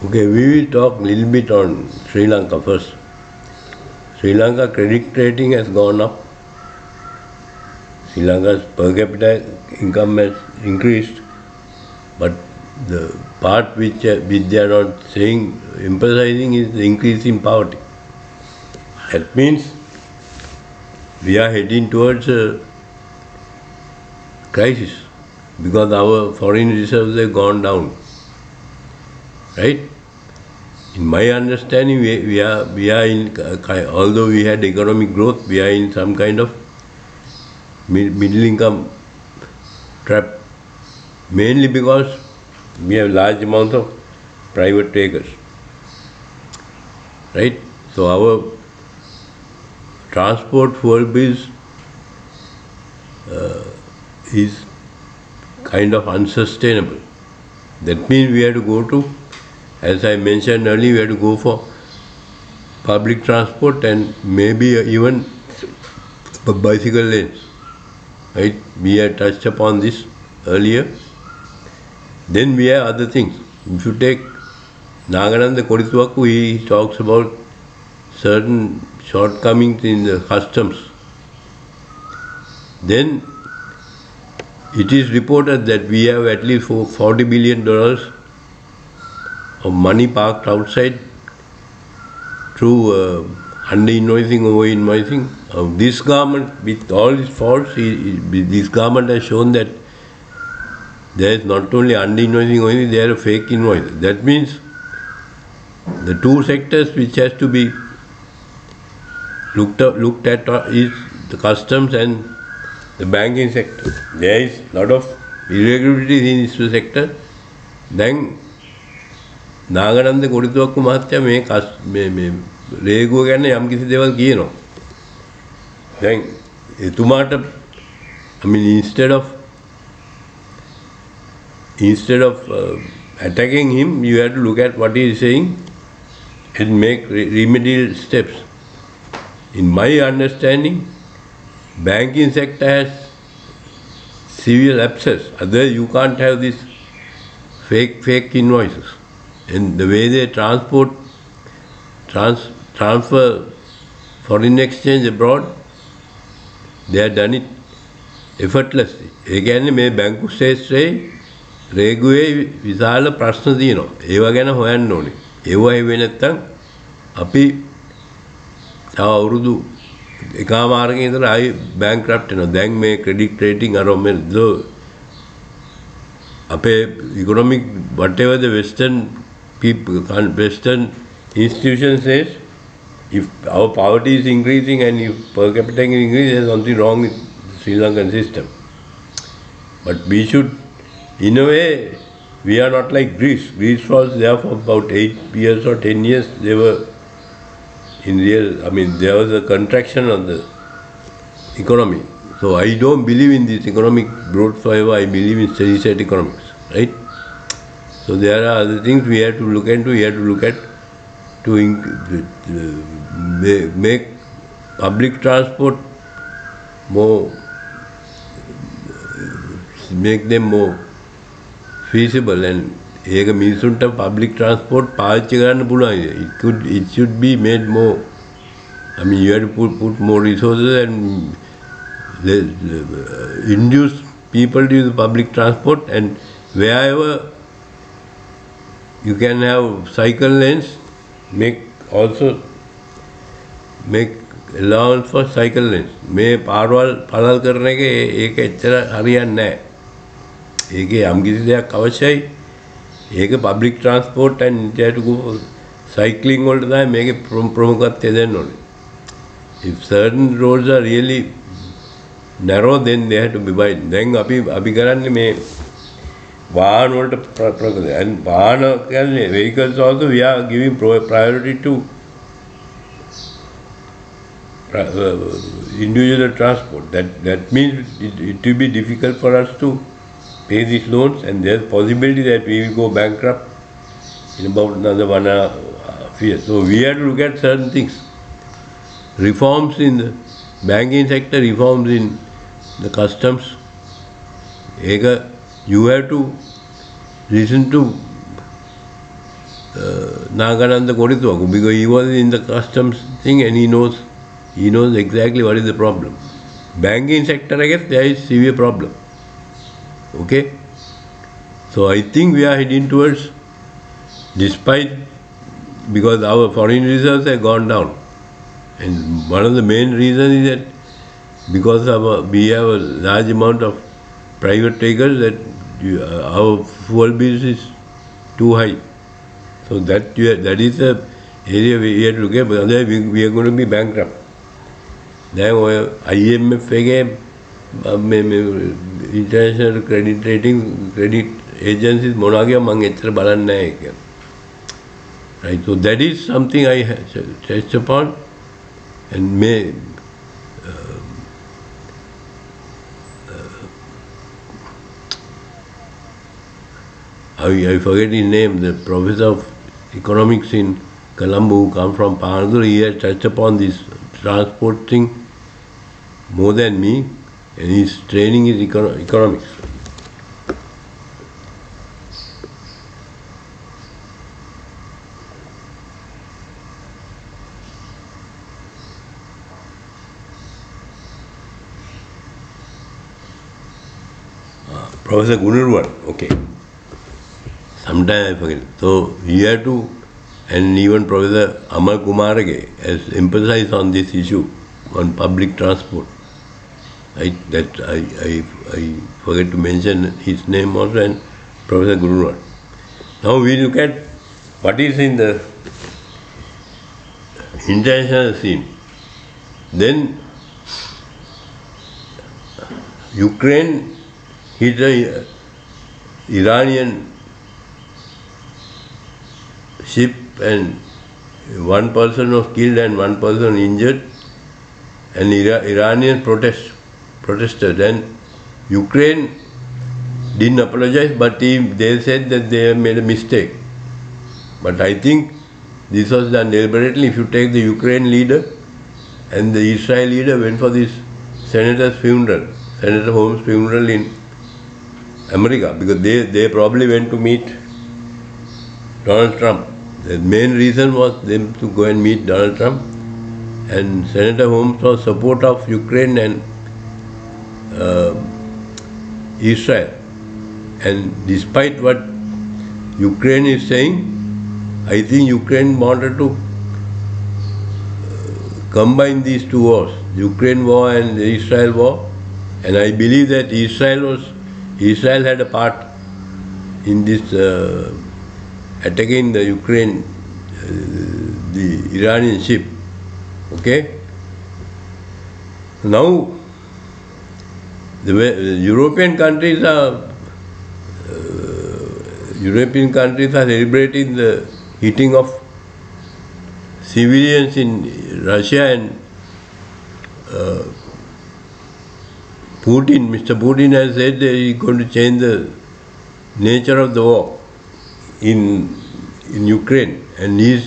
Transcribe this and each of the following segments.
Okay, we will talk a little bit on Sri Lanka first. Sri Lanka credit rating has gone up. Sri Lanka's per capita income has increased, but the part which they are not saying, emphasizing is the increase in poverty. That means we are heading towards a crisis because our foreign reserves have gone down. Right? In my understanding, we are in, although we had economic growth, we are in some kind of middle income trap, mainly because we have large amount of private takers. Right? So our transport fuel bills is kind of unsustainable. That means we have to go to, as I mentioned earlier, we have to go for public transport and maybe even bicycle lanes. Right? We had touched upon this earlier. Then we have other things. If you take Nagananda Kodithuwakku, he talks about certain shortcomings in the customs. Then it is reported that we have at least $40 billion of money parked outside through under-invoicing, over-invoicing. This government, with all its faults, this government has shown that there is not only under-invoicing, only there are fake invoices. That means the two sectors which has to be looked at is the customs and the banking sector. There is a lot of irregularities in this sector. Then නාගනන්ද කොඩිතුවක්කු මහත්තයා මේ රේගුව ගැන යම් කිසි දේවල් කියනවා. දැන් එතුමාට I mean instead of attacking him, you have to look at what he is saying and make remedial steps. In my understanding, banking sector has severe lapses. Otherwise, you can't have these fake invoices. And the way they transfer foreign exchange abroad, they have done it effortlessly. ඒ කියන්නේ මේ බැංකු ශාස්ත්‍රයේ රේගුවේ විශාල ප්‍රශ්න තියෙනවා. ඒවා ගැන හොයන්න ඕනේ. ඒවා වෙන්නේ නැත්නම් අපි තව අවුරුදු එකමාරකින් ඉඳලා ආයි බැංක්‍රප්ට් වෙනවා. දැන් මේ ක්‍රෙඩිට් රේටින් අර මේ අපේ economic whatever the Western institution says, if our poverty is increasing and if per capita is increasing, there is something wrong with the Sri Lankan system. But we should, in a way, we are not like Greece. Greece was there for about 8 years or 10 years. They were in real, I mean, there was a contraction of the economy. So I don't believe in this economic growth forever. I believe in steady state economics, right? So there are other things we have to look into. We have to look at to make public transport more, make them more feasible and ඒක මිනිසුන්ට public transport පාවිච්චි කරන්න පුළුවන්. It should be made more. I mean, you have to put more resources and induce people to use public transport, and wherever you can have cycle lanes, make allowance for cycle lanes. මේ පාරවල් පළල් කරන එක ඒක එච්චර හරියන්නේ නැහැ. ඒකේ යම් කිසි දෙයක් අවශ්‍යයි. ඒක public transport and you have to go cycling වලට තමයි මේකේ ප්‍රමුඛත්වය දෙන්න ඕනේ. If certain roads are really narrow, then they have to be wide. දැන් අපි කරන්නේ මේ වාහන වලට ප්‍රකෘති and වාහන කියන්නේ vehicles also we are giving priority to individual transport. That means it will be difficult for us to pay these loans, and there's possibility that we will go bankrupt in about another 1.5 years. So we have to look at certain things. Reforms in the banking sector, reforms in the customs. You have to listen to Nagananda Koritwaku, because he was in the customs thing and he knows exactly what is the problem. Banking sector, I guess, there is severe problem. Okay? So I think we are heading towards, because our foreign reserves have gone down. And one of the main reasons is that because we have a large amount of private takers, that our fuel bills is too high. So that is the area we have to look at, but otherwise we are going to be bankrupt. Then IMF again, international credit agencies, right? So that is something I touched upon, and I forget his name, the professor of economics in Colombo who come from Panadura, he has touched upon this transport thing more than me, and his training is economics. Professor Gunurwan, okay. Sometimes I forget. So he had to, and even Professor Amar Kumarage has emphasized on this issue on public transport. I forget to mention his name also, and Professor Gunurwan. Now we look at what is in the international scene. Then Ukraine hit the Iranian ship and one person was killed and one person injured, and Iranian protested, and Ukraine didn't apologize, but they said that they have made a mistake. But I think this was done deliberately. If you take the Ukraine leader and the Israel leader went for this Senator Holmes' funeral in America, because they probably went to meet Donald Trump. The main reason was them to go and meet Donald Trump, and Senator Holmes was support of Ukraine and Israel. And despite what Ukraine is saying, I think Ukraine wanted to combine these two wars, the Ukraine war and the Israel war, and I believe that Israel had a part in this attacking the Ukraine, the Iranian ship. Okay? Now, the European countries are celebrating the hitting of civilians in Russia, and Mr. Putin has said that he is going to change the nature of the war in Ukraine, and he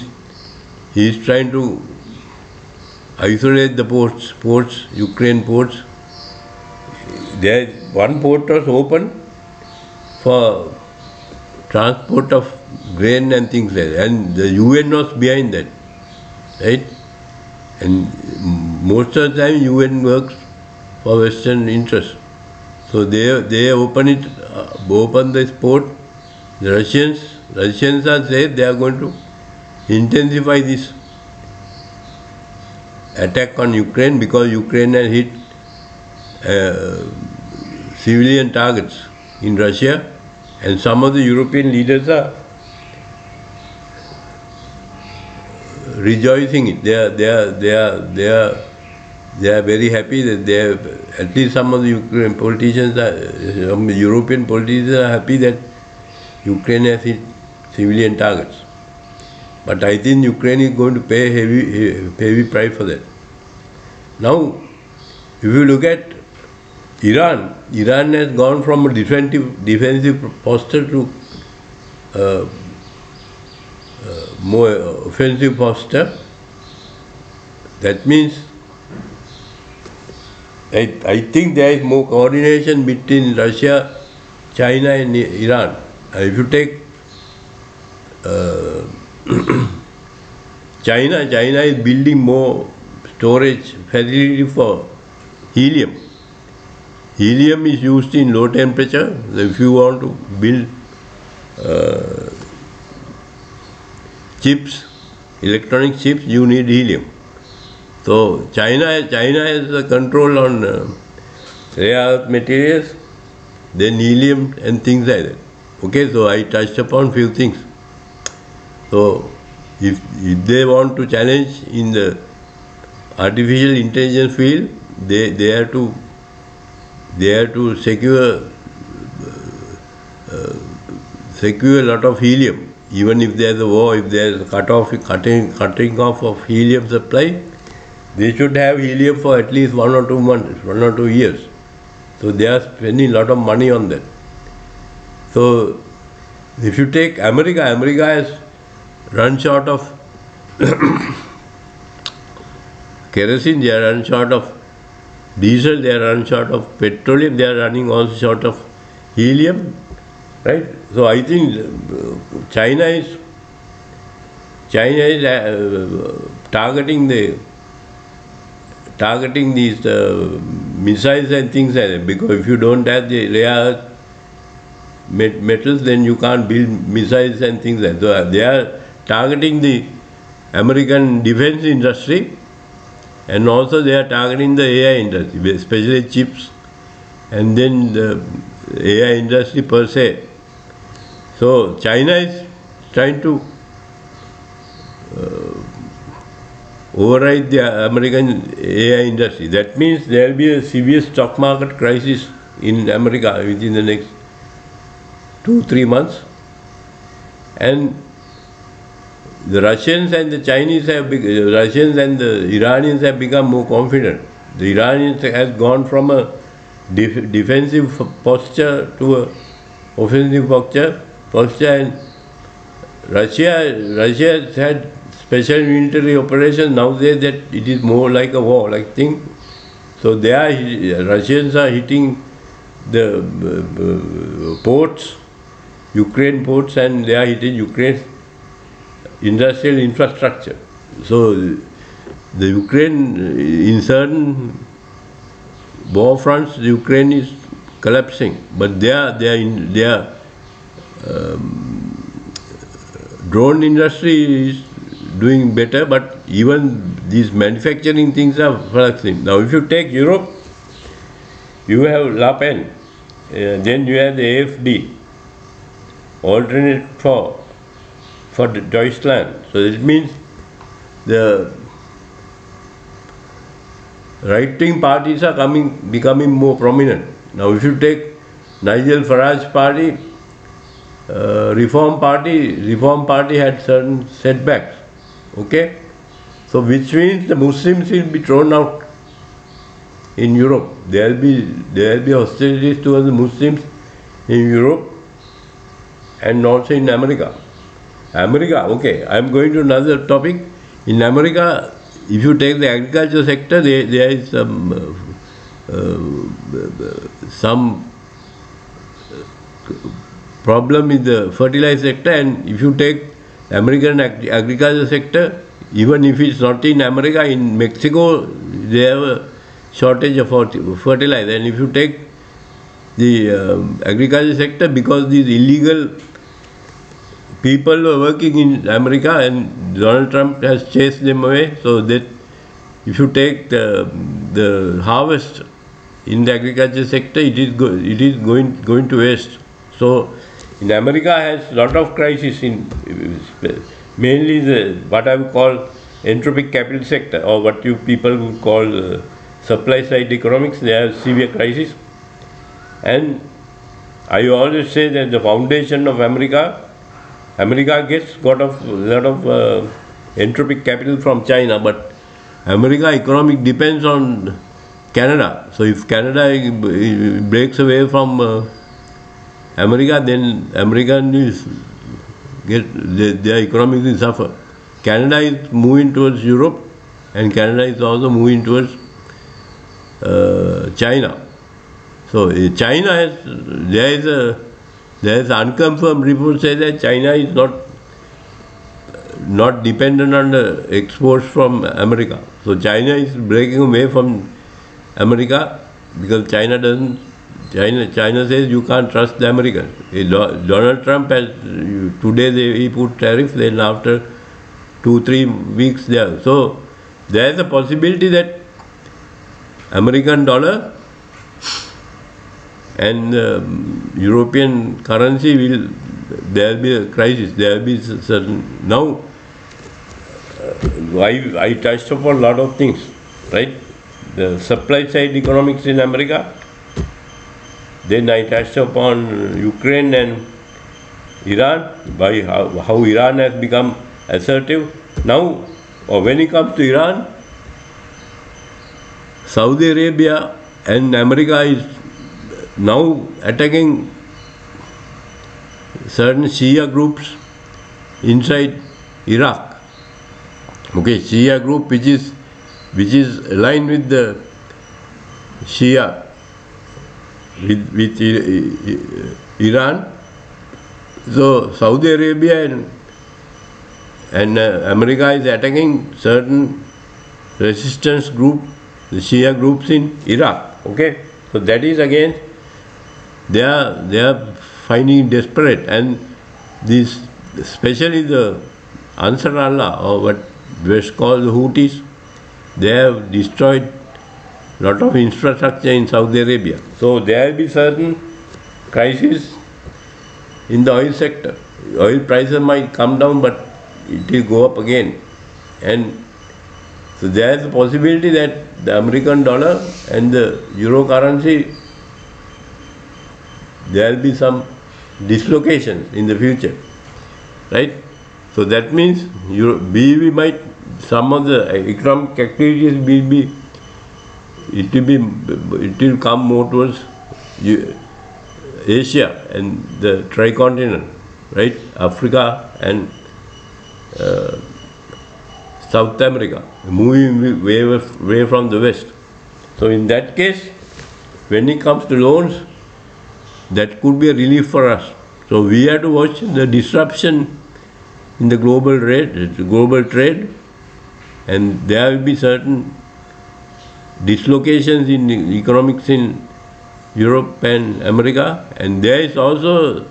is trying to isolate the ports, Ukraine ports. One port was open for transport of grain and things like that, and the UN was behind that, right? And most of the time UN works for Western interests. So they open this port. The Russians are said they are going to intensify this attack on Ukraine, because Ukraine has hit civilian targets in Russia, and some of the European leaders are rejoicing it. They are very happy that they have, at least some of the European politicians are happy that Ukraine has hit civilian targets. But I think Ukraine is going to pay heavy price for that. Now, if you look at Iran has gone from a defensive posture to more offensive posture. That means I think there is more coordination between Russia, China and Iran. If you take China is building more storage facility for helium. Helium is used in low temperature. If you want to build chips, electronic chips, you need helium. So China has the control on rare earth materials, then helium and things like that. Okay, so I touched upon few things. So if they want to challenge in the artificial intelligence field, they have to secure a lot of helium. Even if there is a war, if there is cutting off of helium supply, they should have helium for at least 1 or 2 months, 1 or 2 years. So they are spending a lot of money on that. So if you take America has run short of kerosene, they are run short of diesel, they are run short of petroleum, they are running also short of helium, right? So I think China is targeting these missiles and things like that, because if you don't have the rare earth metals, then you can't build missiles and things like that. So they are targeting the American defense industry, and also they are targeting the AI industry, especially chips, and then the AI industry per se. So China is trying to override the American AI industry. That means there will be a severe stock market crisis in America within the next 2-3 months. And the Russians and the Russians and the Iranians have become more confident. The Iranians has gone from a defensive posture to a offensive posture, and Russia has had special military operations. Nowadays that it is more like a war-like thing. So Russians are hitting the ports, Ukraine ports, and they are hitting Ukraine's industrial infrastructure. So the Ukraine, in certain war fronts, the Ukraine is collapsing, but their drone industry is doing better, but even these manufacturing things are fluctuating. Now if you take Europe, you have Le Pen, then you have the AfD, alternate for Deutschland. So it means the right-wing parties are becoming more prominent. Now if you take Nigel Farage party, Reform Party had certain setbacks. Okay, so which means the Muslims will be thrown out in Europe. There will be hostilities towards the Muslims in Europe and also in America. Okay, I am going to another topic. In America, if you take the agriculture sector, there is some problem in the fertilizer sector, and if you take American agriculture sector, even if it's not in America, in Mexico, they have a shortage of fertilizer. And if you take the agriculture sector, because these illegal people were working in America and Donald Trump has chased them away, so that if you take the harvest in the agriculture sector, it is going to waste. So in America has lot of crisis in mainly what I would call entropic capital sector, or what you people would call supply side economics. They have severe crisis, and I always say that the foundation of America gets got a lot of entropic capital from China, but America economic depends on Canada. So if Canada breaks away from America, then their economy will suffer. Canada is moving towards Europe, and Canada is also moving towards China. So China there is unconfirmed report say that China is not not dependent on the exports from America. So China is breaking away from America because China says you can't trust the Americans. Donald Trump has, today he put tariff, then after 2-3 weeks there. So there is a possibility that American dollar and European currency there will be a crisis. There will be certain. Now, I touched upon a lot of things, right? The supply side economics in America. Then I touched upon Ukraine and Iran, by how Iran has become assertive. Now, or when it comes to Iran, Saudi Arabia and America is now attacking certain Shia groups inside Iraq. Okay, Shia group which is aligned with the Shia with Iran. So Saudi Arabia and America is attacking certain resistance group, the Shia groups in Iraq. Okay, so that is again they are finding desperate, and this especially the Ansar Allah, or what West call the Houthis, they have destroyed a lot of infrastructure in Saudi Arabia. So there will be certain crisis in the oil sector. Oil prices might come down, but it will go up again. And so there is a possibility that the American dollar and the euro currency, there will be some dislocations in the future, right? So that means we might, some of the economic activities it will come more towards Asia and the tricontinent, right? Africa and South America, moving away from the West. So in that case, when it comes to loans, that could be a relief for us. So we have to watch the disruption in the global trade, and there will be certain dislocations in economics in Europe and America, and there is also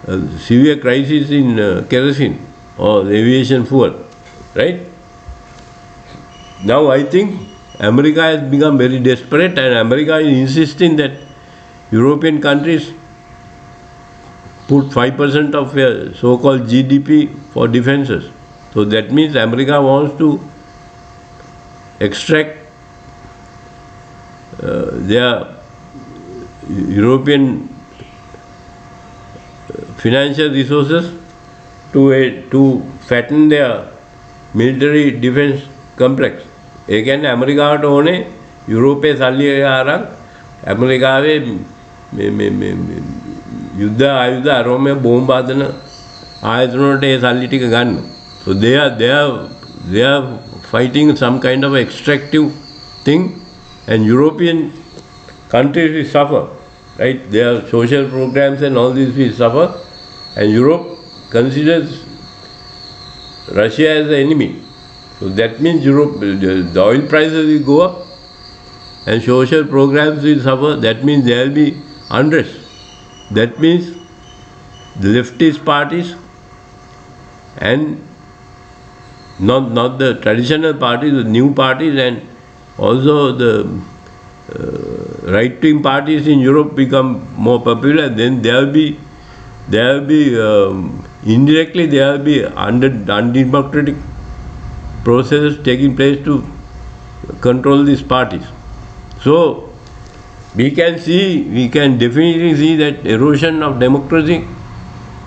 a severe crisis in kerosene or aviation fuel, right? Now I think America has become very desperate, and America is insisting that European countries put 5% of their so-called GDP for defenses. So that means America wants to extract their European financial resources to fatten their military defense complex. ඒ කියන්නේ ඇමරිකාවට ඕනේ යුරෝපයේ සල්ලි අරන් ඇමරිකාවේ මේ යුද්ධ ආයුධ අරෝමේ බෝම්බ හදන ආයතන වලට ඒ සල්ලි ටික ගන්න. So they are fighting some kind of extractive thing, and European countries will suffer, right? Their social programs and all this will suffer, and Europe considers Russia as the enemy. So that means Europe, the oil prices will go up and social programs will suffer. That means there will be unrest. That means the leftist parties and not the traditional parties, the new parties, and also the right-wing parties in Europe become more popular. Then there will be indirectly there will be undemocratic processes taking place to control these parties. So we can definitely see that erosion of democracy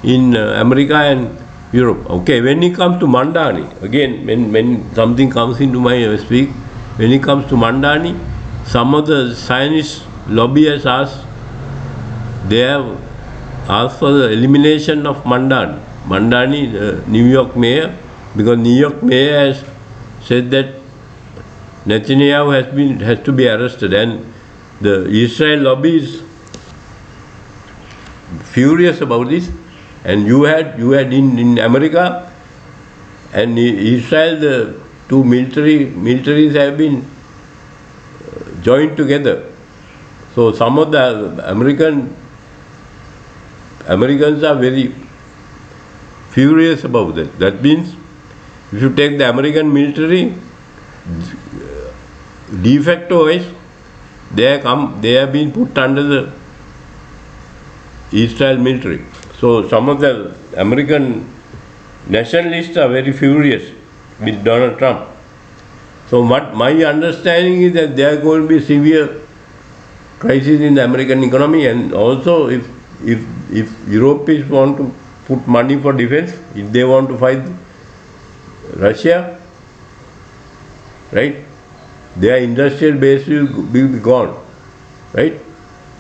in America and Europe. Okay, when it comes to Mandani, again, when something comes into my speak, when it comes to Mandani, some of the Zionist lobby has asked, they have asked for the elimination of Mandani. Mandani, the New York mayor, because New York mayor has said that Netanyahu has to be arrested, and the Israel lobby is furious about this. And you had in America, and Israel, the two militaries have been joined together. So some of the Americans are very furious about that. That means if you take the American military, de facto wise, they have been put under the Israel military. So some of the American nationalists are very furious with Donald Trump. So what my understanding is that there are going to be severe crisis in the American economy, and also if Europeans want to put money for defense, if they want to fight Russia, right, their industrial base will be gone, right?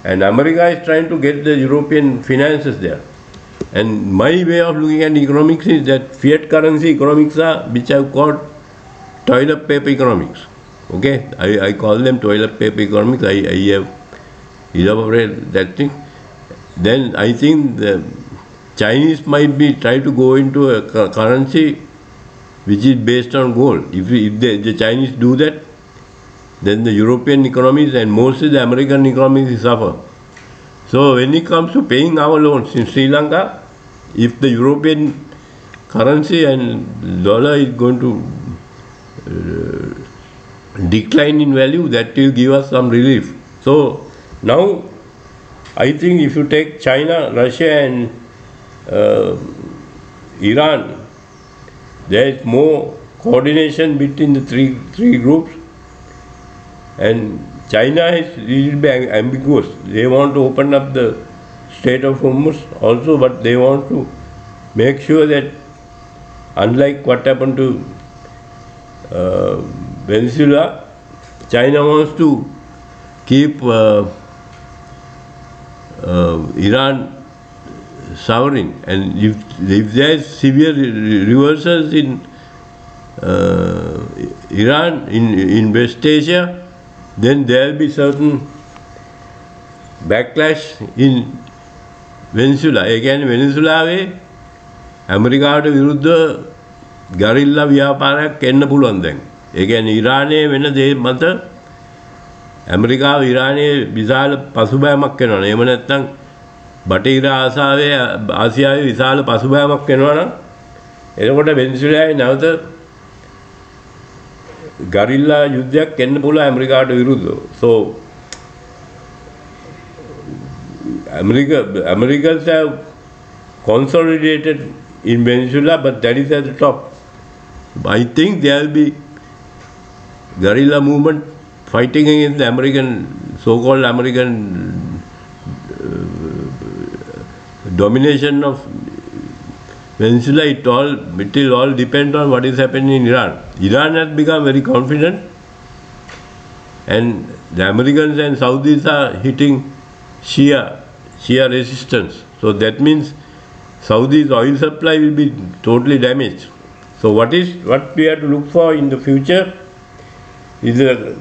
And America is trying to get the European finances there. And my way of looking at economics is that fiat currency economics are, which I've called toilet paper economics. Okay, I call them toilet paper economics. I have elaborated that thing. Then I think the Chinese might be try to go into a currency which is based on gold. If the Chinese do that, then the European economies and mostly the American economies suffer. So when it comes to paying our loans in Sri Lanka, if the European currency and dollar is going to decline in value, that will give us some relief. So now I think if you take China, Russia and Iran, there is more coordination between the three groups, and China is a little bit ambiguous. They want to open up the Strait of Hormuz also, but they want to make sure that, unlike what happened to Venezuela, China wants to keep Iran sovereign, and if there is severe reversals in Iran, in West Asia, then there will be certain backlash in Venezuela. ඒ කියන්නේ වෙනසුලාවේ ඇමරිකාවට විරුද්ධ guerrilla ව්‍යාපාරයක් එන්න පුළුවන් දැන්. ඒ කියන්නේ ඉරානයේ වෙන දේ මත ඇමරිකාව ඉරානයේ විශාල පසුබෑමක් වෙනවා. එහෙම නැත්නම් බටහිර ආසියාවේ විශාල පසුබෑමක් වෙනවා නම් එතකොට වෙනසුලාවේ නැවත ගරිල්ලා යුද්ධයක් එන්න පුළුවන් ඇමරිකාවට විරුද්ධව. So Americans have consolidated in Venezuela, but that is at the top. I think there will be guerrilla movement fighting against the so-called American domination of Venezuela. It will all depend on what is happening in Iran. Iran has become very confident, and the Americans and Saudis are hitting Shia resistance. So that means Saudi's oil supply will be totally damaged. So what we have to look for in the future is the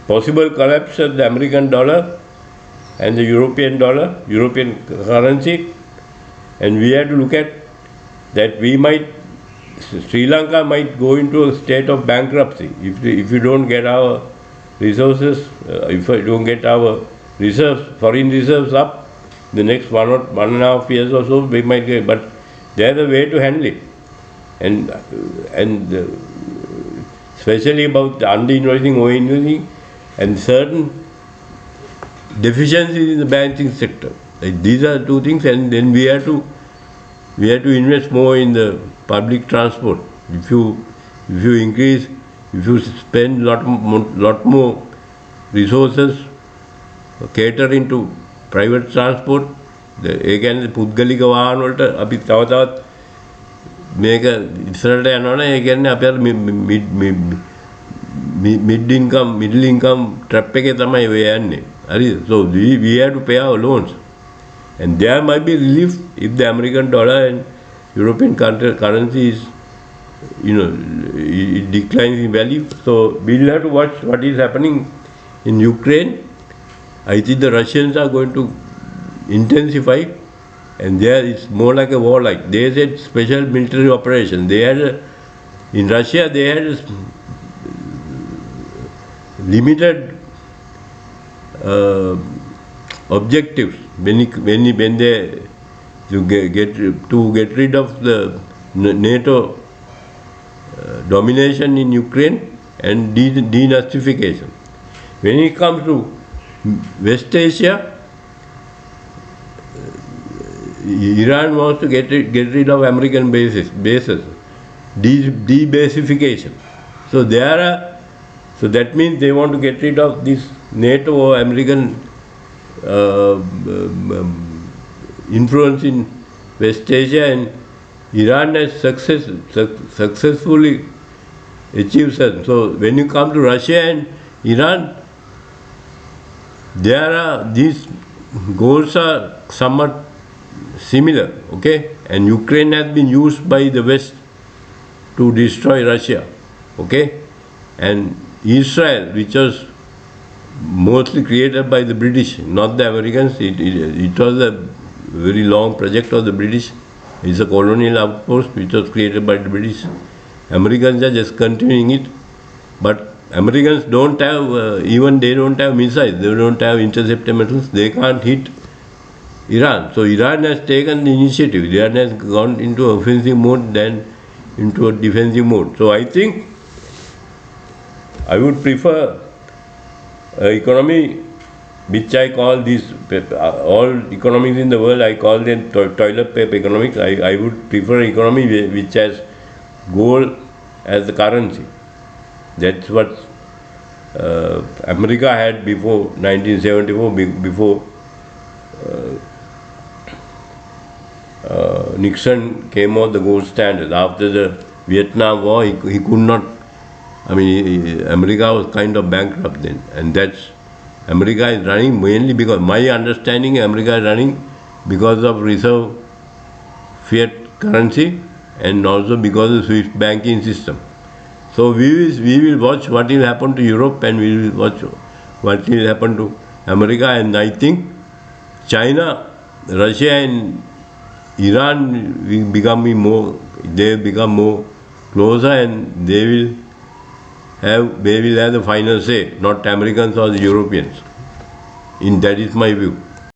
possible collapse of the American dollar and the European currency, and we have to look at that Sri Lanka might go into a state of bankruptcy if you don't get our resources, if we don't get our foreign reserves up. The next 1.5 years or so, we might get, but there's a way to handle it, and especially about the under-invoicing, over-invoicing, and certain deficiencies in the banking sector. Like these are two things, and then we have to invest more in the public transport. If you spend lot more resources catering to private transport, ඒ කියන්නේ පුද්ගලික වාහන වලට අපි තව තවත් මේක ඉස්සරහට යනවනේ. ඒ කියන්නේ අපි middle income trap එකේ තමයි ඔය යන්නේ. හරිද? So we have to pay our loans, and there might be relief if the American dollar and European currency is, it declines in value. So we'll have to watch what is happening in Ukraine. I think the Russians are going to intensify, and there it's more like a war. Like they said, special military operation. They had In Russia, they had limited objectives when they get rid of the NATO domination in Ukraine and denazification. When it comes to West Asia, Iran wants to get rid of American bases, de-basification. So that means they want to get rid of this NATO or American influence in West Asia, and Iran has successfully achieved that. So when you come to Russia and Iran, these goals are somewhat similar, okay? And Ukraine has been used by the West to destroy Russia, okay? And Israel, which was mostly created by the British, not the Americans. It was a very long project of the British. It's a colonial outpost which was created by the British. Americans are just continuing it, but Americans don't have, even they don't have missiles, they don't have interceptor missiles, they can't hit Iran. So Iran has taken the initiative. Iran has gone into offensive mode than into a defensive mode. So I think I would prefer economy which I call this, all economies in the world, I call them toilet paper economics. I would prefer economy which has gold as the currency. That's what America had before 1974, before Nixon came out the gold standard. After the Vietnam War, he could not, America was kind of bankrupt then. And that's, America is running mainly because, my understanding, America is running because of reserve fiat currency and also because of SWIFT banking system. So we will watch what will happen to Europe, and we will watch what will happen to America. And I think China, Russia and Iran will become more closer, and they will have the final say, not Americans or the Europeans. That is my view.